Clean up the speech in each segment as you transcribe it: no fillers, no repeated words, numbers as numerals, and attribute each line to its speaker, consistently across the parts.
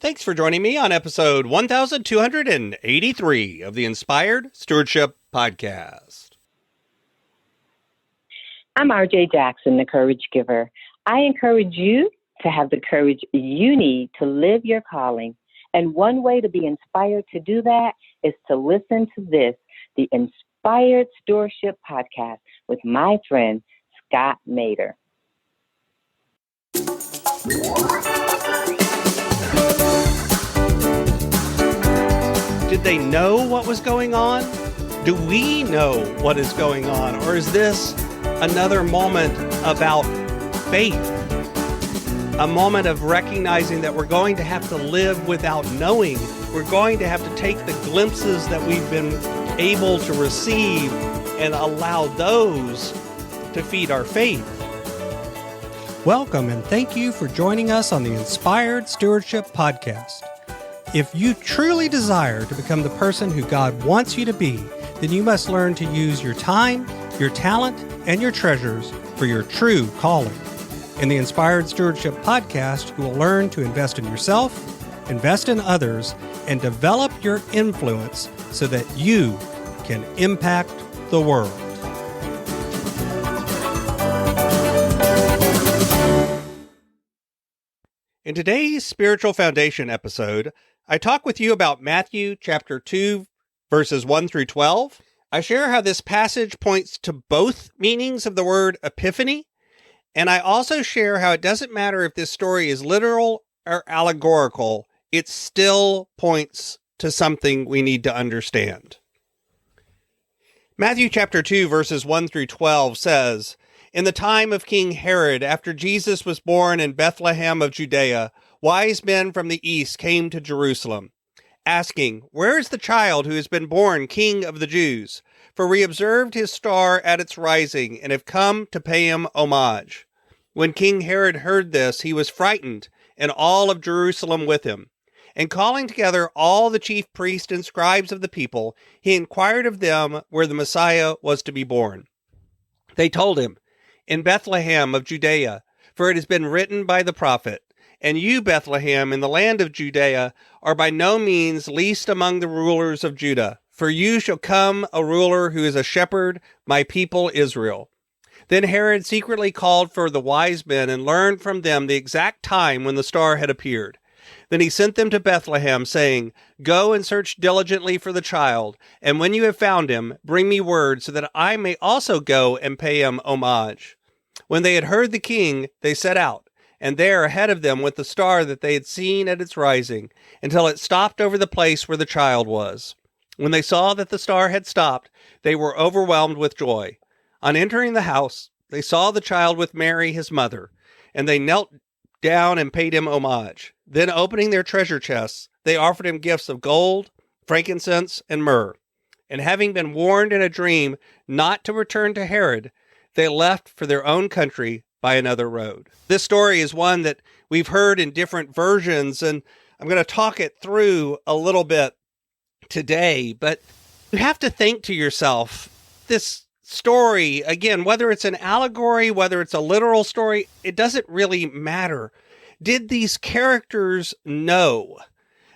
Speaker 1: Thanks for joining me on episode 1283 of the Inspired Stewardship Podcast.
Speaker 2: I'm RJ Jackson, the Courage Giver. I encourage you to have the courage you need to live your calling. And one way to be inspired to do that is to listen to this, the Inspired Stewardship Podcast with my friend, Scott Mader.
Speaker 1: Did they know what was going on? Do we know what is going on? Or is this another moment about faith? A moment of recognizing that we're going to have to live without knowing. We're going to have to take the glimpses that we've been able to receive and allow those to feed our faith.
Speaker 3: Welcome and thank you for joining us on the Inspired Stewardship Podcast. If you truly desire to become the person who God wants you to be, then you must learn to use your time, your talent, and your treasures for your true calling. In the Inspired Stewardship Podcast, you will learn to invest in yourself, invest in others, and develop your influence so that you can impact the world.
Speaker 1: In today's Spiritual Foundation episode, I talk with you about Matthew chapter 2, verses 1 through 12. I share how this passage points to both meanings of the word epiphany, and I also share how it doesn't matter if this story is literal or allegorical, it still points to something we need to understand. Matthew chapter 2, verses 1 through 12 says, "In the time of King Herod, after Jesus was born in Bethlehem of Judea, wise men from the east came to Jerusalem, asking, 'Where is the child who has been born King of the Jews? For we observed his star at its rising and have come to pay him homage.' When King Herod heard this, he was frightened, and all of Jerusalem with him. And calling together all the chief priests and scribes of the people, he inquired of them where the Messiah was to be born. They told him, 'In Bethlehem of Judea, for it has been written by the prophet, and you, Bethlehem, in the land of Judea, are by no means least among the rulers of Judah, for you shall come a ruler who is a shepherd, my people Israel.' Then Herod secretly called for the wise men and learned from them the exact time when the star had appeared. Then he sent them to Bethlehem, saying, 'Go and search diligently for the child, and when you have found him, bring me word so that I may also go and pay him homage.' When they had heard the king, they set out. And there ahead of them went the star that they had seen at its rising, until it stopped over the place where the child was. When they saw that the star had stopped, they were overwhelmed with joy. On entering the house, they saw the child with Mary, his mother, and they knelt down and paid him homage. Then opening their treasure chests, they offered him gifts of gold, frankincense, and myrrh. And having been warned in a dream not to return to Herod, they left for their own country by another road." This story is one that we've heard in different versions, and I'm going to talk it through a little bit today. But you have to think to yourself, this story, again, whether it's an allegory, whether it's a literal story, it doesn't really matter. Did these characters know?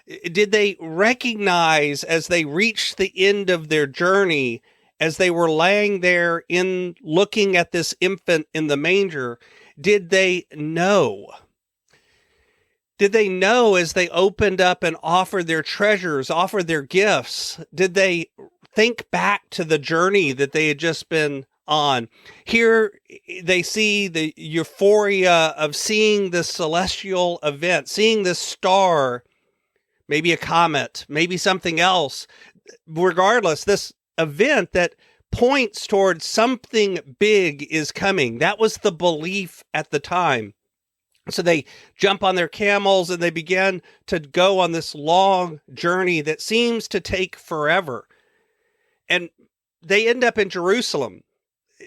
Speaker 1: Did they recognize as they reached the end of their journey, as they were laying there in looking at this infant in the manger, did they know? Did they know as they opened up and offered their treasures, offered their gifts? Did they think back to the journey that they had just been on? Here they see the euphoria of seeing this celestial event, seeing this star, maybe a comet, maybe something else. Regardless, this event that points towards something big is coming. That was the belief at the time. So they jump on their camels and they begin to go on this long journey that seems to take forever. And they end up in Jerusalem.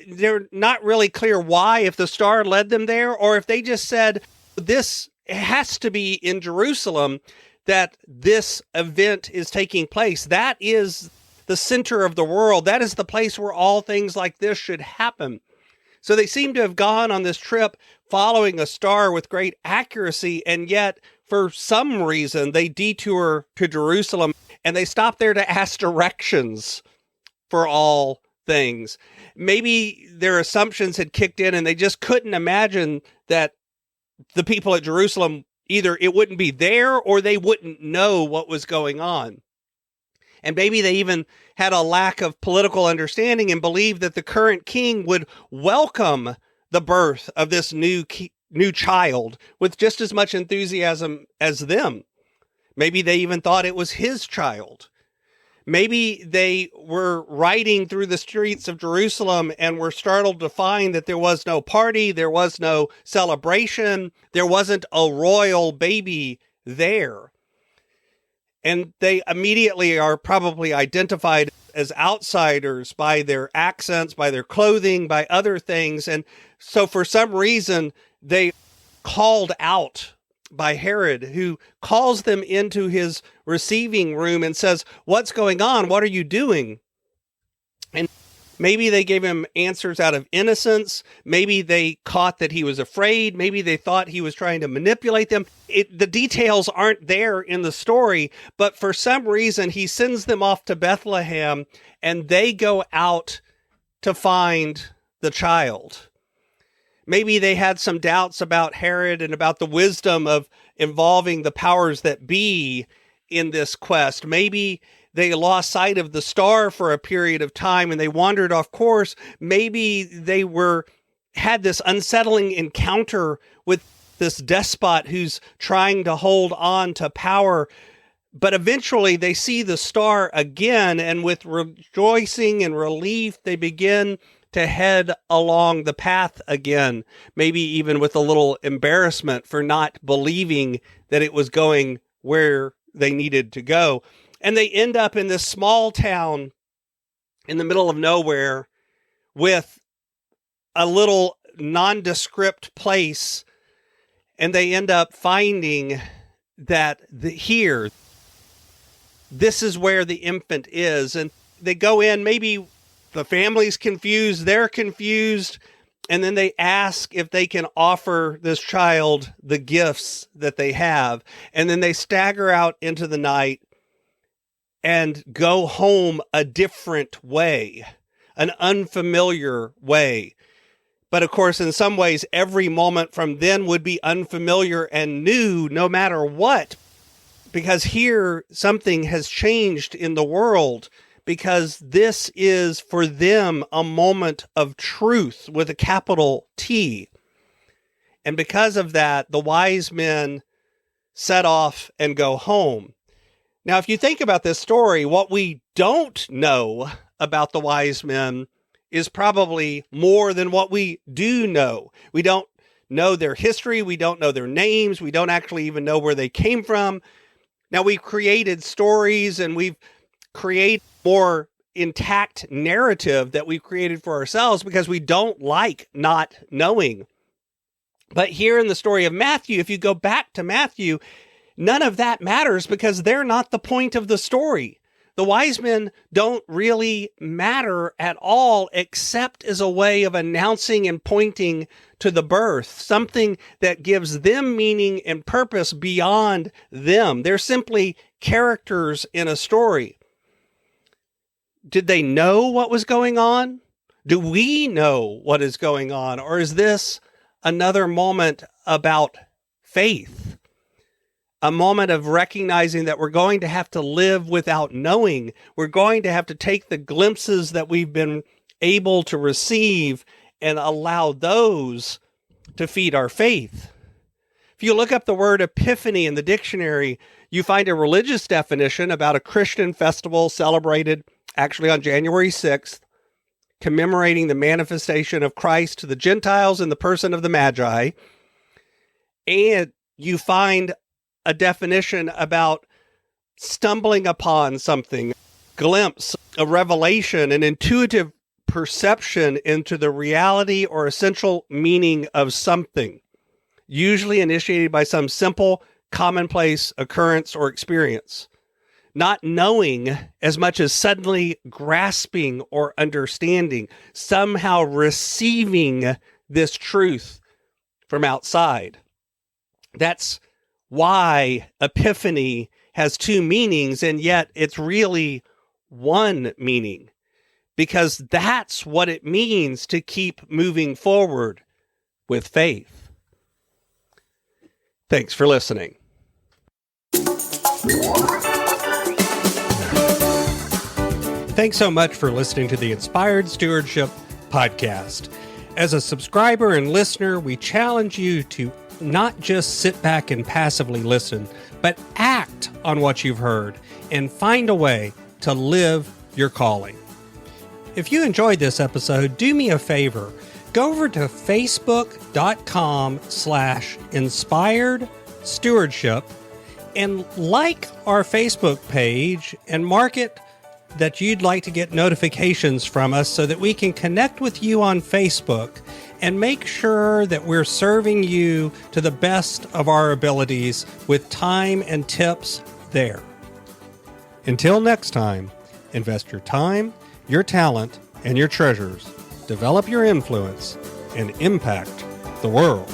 Speaker 1: They're not really clear why, if the star led them there, or if they just said, this has to be in Jerusalem that this event is taking place. That is the center of the world. That is the place where all things like this should happen. So they seem to have gone on this trip following a star with great accuracy, and yet for some reason, they detour to Jerusalem and they stop there to ask directions for all things. Maybe their assumptions had kicked in and they just couldn't imagine that the people at Jerusalem, either it wouldn't be there or they wouldn't know what was going on. And maybe they even had a lack of political understanding and believed that the current king would welcome the birth of this new child with just as much enthusiasm as them. Maybe they even thought it was his child. Maybe they were riding through the streets of Jerusalem and were startled to find that there was no party, there was no celebration, there wasn't a royal baby there. And they immediately are probably identified as outsiders by their accents, by their clothing, by other things. And so for some reason, they called out by Herod, who calls them into his receiving room and says, "What's going on? What are you doing?" And maybe they gave him answers out of innocence. Maybe they caught that he was afraid. Maybe they thought he was trying to manipulate them. The details aren't there in the story, but for some reason, he sends them off to Bethlehem and they go out to find the child. Maybe they had some doubts about Herod and about the wisdom of involving the powers that be in this quest. Maybe they lost sight of the star for a period of time and they wandered off course. Maybe they had this unsettling encounter with this despot who's trying to hold on to power. But eventually they see the star again, and with rejoicing and relief, they begin to head along the path again, maybe even with a little embarrassment for not believing that it was going where they needed to go. And they end up in this small town in the middle of nowhere with a little nondescript place. And they end up finding that here, this is where the infant is. And they go in, maybe the family's confused, they're confused, and then they ask if they can offer this child the gifts that they have. And then they stagger out into the night and go home a different way, an unfamiliar way. But of course, in some ways, every moment from then would be unfamiliar and new no matter what, because here something has changed in the world. Because this is for them a moment of truth with a capital T. And because of that, the wise men set off and go home. Now, if you think about this story, what we don't know about the wise men is probably more than what we do know. We don't know their history. We don't know their names. We don't actually even know where they came from. Now, we've created stories and we've created more intact narrative that we've created for ourselves because we don't like not knowing. But here in the story of Matthew, if you go back to Matthew, none of that matters because they're not the point of the story. The wise men don't really matter at all, except as a way of announcing and pointing to the birth, something that gives them meaning and purpose beyond them. They're simply characters in a story. Did they know what was going on? Do we know what is going on? Or is this another moment about faith? A moment of recognizing that we're going to have to live without knowing. We're going to have to take the glimpses that we've been able to receive and allow those to feed our faith. If you look up the word Epiphany in the dictionary, you find a religious definition about a Christian festival celebrated actually on January 6th, commemorating the manifestation of Christ to the Gentiles in the person of the Magi. And you find a definition about stumbling upon something, glimpse, a revelation, an intuitive perception into the reality or essential meaning of something, usually initiated by some simple, commonplace occurrence or experience. Not knowing as much as suddenly grasping or understanding, somehow receiving this truth from outside. That's why Epiphany has two meanings, and yet it's really one meaning, because that's what it means to keep moving forward with faith. Thanks for listening. Thanks so much for listening to the Inspired Stewardship podcast. As a subscriber and listener, we challenge you to not just sit back and passively listen, but act on what you've heard and find a way to live your calling. If you enjoyed this episode, do me a favor. Go over to facebook.com/inspired stewardship and like our Facebook page and mark it that you'd like to get notifications from us so that we can connect with you on Facebook and make sure that we're serving you to the best of our abilities with time and tips there. Until next time, invest your time, your talent, and your treasures. Develop your influence and impact the world.